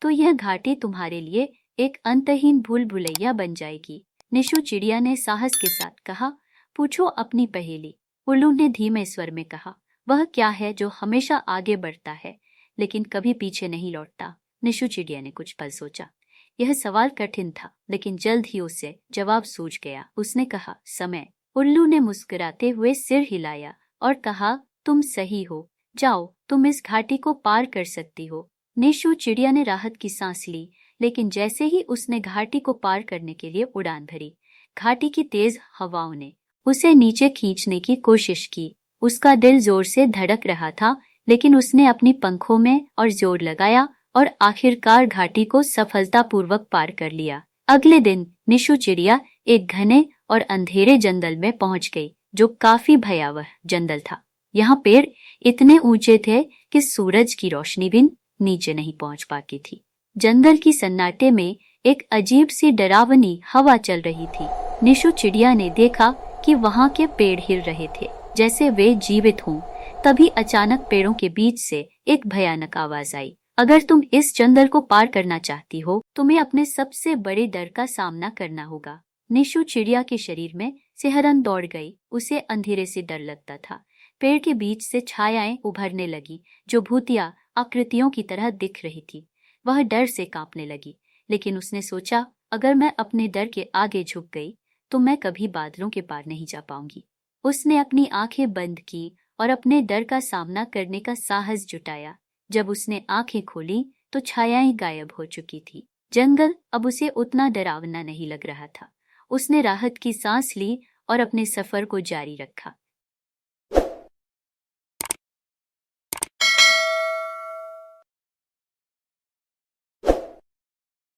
तो यह घाटी तुम्हारे लिए एक अंतहीन भूल भुलैया बन जाएगी। निशु चिड़िया ने साहस के साथ कहा, पूछो अपनी पहेली। उल्लू ने धीमे स्वर में कहा, वह क्या है जो हमेशा आगे बढ़ता है लेकिन कभी पीछे नहीं लौटता? निशु चिड़िया ने कुछ पल सोचा। यह सवाल कठिन था लेकिन जल्द ही उसे जवाब सूझ गया। उसने कहा, समय। उल्लू ने मुस्कुराते हुए सिर हिलाया और कहा, तुम सही हो, जाओ, तुम इस घाटी को पार कर सकती हो। निशु चिड़िया ने राहत की सांस ली, लेकिन जैसे ही उसने घाटी को पार करने के लिए उड़ान भरी, घाटी की तेज हवाओं ने उसे नीचे खींचने की कोशिश की। उसका दिल जोर से धड़क रहा था, लेकिन उसने अपनी पंखों में और जोर लगाया और आखिरकार घाटी को सफलतापूर्वक पार कर लिया। अगले दिन निशु चिड़िया एक घने और अंधेरे जंगल में पहुंच गई, जो काफी भयावह जंगल था। यहाँ पेड़ इतने ऊंचे थे कि सूरज की रोशनी भी नीचे नहीं पहुंच पाती थी। जंगल की सन्नाटे में एक अजीब सी डरावनी हवा चल रही थी। निशु चिड़िया ने देखा कि वहाँ के पेड़ हिल रहे थे, जैसे वे जीवित हों। तभी अचानक पेड़ों के बीच से एक भयानक आवाज आई, अगर तुम इस जंगल को पार करना चाहती हो, तुम्हें अपने सबसे बड़े डर का सामना करना होगा। निशु चिड़िया के शरीर में सिहरन दौड़ गई। उसे अंधेरे से डर लगता था। पेड़ के बीच से छायाएं उभरने लगी, जो भूतिया आकृतियों की तरह दिख रही थी। वह डर से कांपने लगी, लेकिन उसने सोचा, अगर मैं अपने डर के आगे झुक गई तो मैं कभी बादलों के पार नहीं जा पाऊंगी। उसने अपनी आंखें बंद की और अपने डर का सामना करने का साहस जुटाया। जब उसने आंखें खोली तो छायाएं गायब हो चुकी थी। जंगल अब उसे उतना डरावना नहीं लग रहा था। उसने राहत की सांस ली और अपने सफर को जारी रखा।